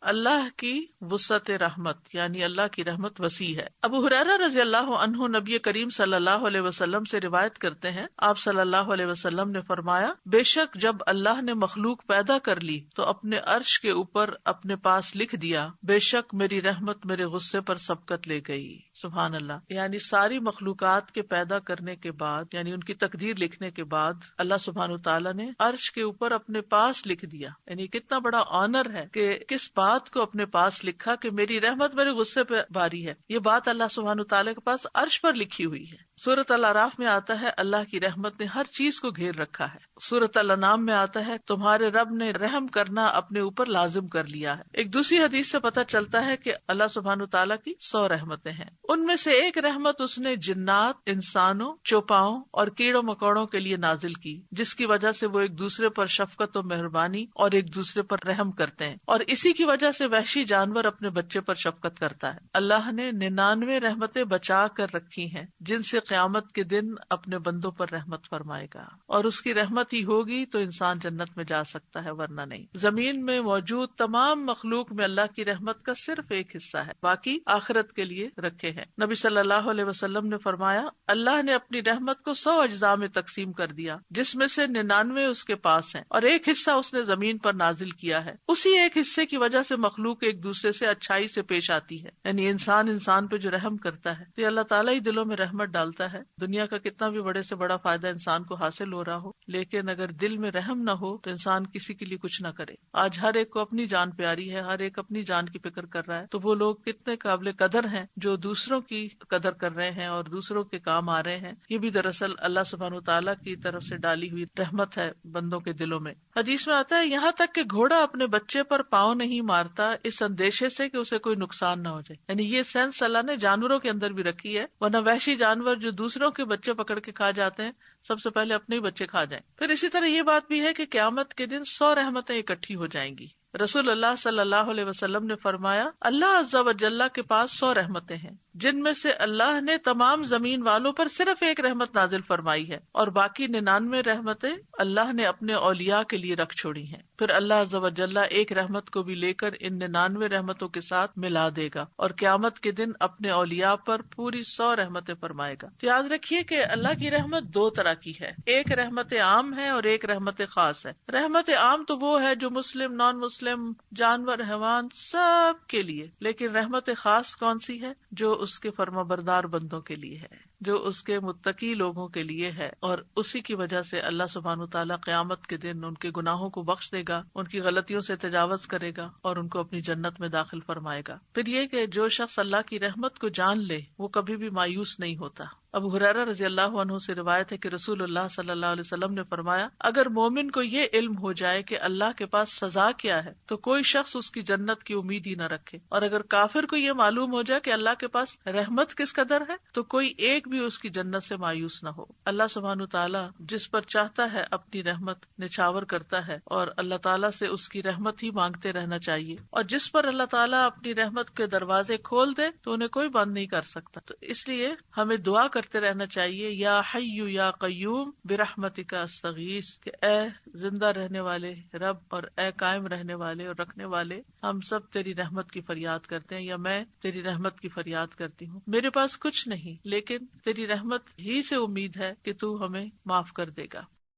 اللہ کی وسعت رحمت، یعنی اللہ کی رحمت وسیع ہے۔ ابو ہریرہ رضی اللہ عنہ نبی کریم صلی اللہ علیہ وسلم سے روایت کرتے ہیں، آپ صلی اللہ علیہ وسلم نے فرمایا، بے شک جب اللہ نے مخلوق پیدا کر لی تو اپنے عرش کے اوپر اپنے پاس لکھ دیا، بے شک میری رحمت میرے غصے پر سبقت لے گئی۔ سبحان اللہ، یعنی ساری مخلوقات کے پیدا کرنے کے بعد، یعنی ان کی تقدیر لکھنے کے بعد، اللہ سبحانہ تعالیٰ نے عرش کے اوپر اپنے پاس لکھ دیا۔ یعنی کتنا بڑا آنر ہے کہ کس بات کو اپنے پاس لکھا کہ میری رحمت میرے غصے پہ باری ہے۔ یہ بات اللہ سبحانہ تعالیٰ کے پاس عرش پر لکھی ہوئی ہے۔ سورۃ الاعراف میں آتا ہے اللہ کی رحمت نے ہر چیز کو گھیر رکھا ہے۔ سورۃ الانعام میں آتا ہے تمہارے رب نے رحم کرنا اپنے اوپر لازم کر لیا ہے۔ ایک دوسری حدیث سے پتہ چلتا ہے کہ اللہ سبحانہ تعالیٰ کی 100 رحمتیں ہیں، ان میں سے ایک رحمت اس نے جنات، انسانوں، چوپاؤں اور کیڑوں مکوڑوں کے لیے نازل کی، جس کی وجہ سے وہ ایک دوسرے پر شفقت و مہربانی اور ایک دوسرے پر رحم کرتے ہیں، اور اسی کی وجہ سے وحشی جانور اپنے بچے پر شفقت کرتا ہے۔ اللہ نے 99 رحمتیں بچا کر رکھی ہیں جن سے قیامت کے دن اپنے بندوں پر رحمت فرمائے گا، اور اس کی رحمت ہی ہوگی تو انسان جنت میں جا سکتا ہے، ورنہ نہیں۔ زمین میں موجود تمام مخلوق میں اللہ کی رحمت کا صرف ایک حصہ ہے، باقی آخرت کے لیے رکھے ہیں۔ نبی صلی اللہ علیہ وسلم نے فرمایا، اللہ نے اپنی رحمت کو 100 اجزاء میں تقسیم کر دیا، جس میں سے 99 اس کے پاس ہیں، اور ایک حصہ اس نے زمین پر نازل کیا ہے۔ اسی ایک حصے کی وجہ سے مخلوق ایک دوسرے سے اچھائی سے پیش آتی ہے، یعنی انسان پہ جو رحم کرتا ہے تو اللہ تعالیٰ ہی دلوں میں رحمت ڈالتا ہے۔ دنیا کا کتنا بھی بڑے سے بڑا فائدہ انسان کو حاصل ہو رہا ہو، لیکن اگر دل میں رحم نہ ہو تو انسان کسی کے لیے کچھ نہ کرے۔ آج ہر ایک کو اپنی جان پیاری ہے، ہر ایک اپنی جان کی فکر کر رہا ہے، تو وہ لوگ کتنے قابل قدر ہیں جو دوسروں کی قدر کر رہے ہیں اور دوسروں کے کام آ رہے ہیں۔ یہ بھی دراصل اللہ سبحانہ تعالیٰ کی طرف سے ڈالی ہوئی رحمت ہے بندوں کے دلوں میں۔ حدیث میں آتا ہے، یہاں تک کہ گھوڑا اپنے بچے پر پاؤں نہیں مارتا اس اندیشے سے کہ اسے کوئی نقصان نہ ہو جائے، یعنی یہ سینس اللہ نے جانوروں کے اندر بھی رکھی ہے، ورنہ وحشی جانور جو دوسروں کے بچے پکڑ کے کھا جاتے ہیں، سب سے پہلے اپنے ہی بچے کھا جائیں۔ پھر اسی طرح یہ بات بھی ہے کہ قیامت کے دن 100 رحمتیں اکٹھی ہو جائیں گی۔ رسول اللہ صلی اللہ علیہ وسلم نے فرمایا، اللہ عز و جل کے پاس 100 رحمتیں ہیں، جن میں سے اللہ نے تمام زمین والوں پر صرف ایک رحمت نازل فرمائی ہے، اور باقی 99 رحمتیں اللہ نے اپنے اولیاء کے لیے رکھ چھوڑی ہیں۔ پھر اللہ عز و جل ایک رحمت کو بھی لے کر ان 99 رحمتوں کے ساتھ ملا دے گا، اور قیامت کے دن اپنے اولیاء پر پوری 100 رحمتیں فرمائے گا۔ تو یاد رکھیے کہ اللہ کی رحمت 2 طرح کی ہے، ایک رحمت عام ہے اور ایک رحمت خاص ہے۔ رحمت عام تو وہ ہے جو مسلم، نان مسلم، جانور، حیوان سب کے لیے، لیکن رحمت خاص کون سی ہے؟ جو اس کے فرمانبردار بندوں کے لیے ہے، جو اس کے متقی لوگوں کے لیے ہے، اور اسی کی وجہ سے اللہ سبحانہ تعالیٰ قیامت کے دن ان کے گناہوں کو بخش دے گا، ان کی غلطیوں سے تجاوز کرے گا اور ان کو اپنی جنت میں داخل فرمائے گا۔ پھر یہ کہ جو شخص اللہ کی رحمت کو جان لے وہ کبھی بھی مایوس نہیں ہوتا۔ ابو ہریرہ رضی اللہ عنہ سے روایت ہے کہ رسول اللہ صلی اللہ علیہ وسلم نے فرمایا، اگر مومن کو یہ علم ہو جائے کہ اللہ کے پاس سزا کیا ہے تو کوئی شخص اس کی جنت کی امید ہی نہ رکھے، اور اگر کافر کو یہ معلوم ہو جائے کہ اللہ کے پاس رحمت کس قدر ہے تو کوئی ایک بھی اس کی جنت سے مایوس نہ ہو۔ اللہ سبحانہ تعالیٰ جس پر چاہتا ہے اپنی رحمت نچھاور کرتا ہے، اور اللہ تعالیٰ سے اس کی رحمت ہی مانگتے رہنا چاہیے، اور جس پر اللہ تعالیٰ اپنی رحمت کے دروازے کھول دے تو انہیں کوئی بند نہیں کر سکتا۔ تو اس لیے ہمیں دعا کرتے رہنا چاہیے، یا حی یا قیوم برحمتک استغیث، کہ اے زندہ رہنے والے رب اور اے قائم رہنے والے اور رکھنے والے، ہم سب تیری رحمت کی فریاد کرتے ہیں، یا میں تیری رحمت کی فریاد کرتی ہوں۔ میرے پاس کچھ نہیں، لیکن تیری رحمت ہی سے امید ہے کہ تو ہمیں معاف کر دے گا۔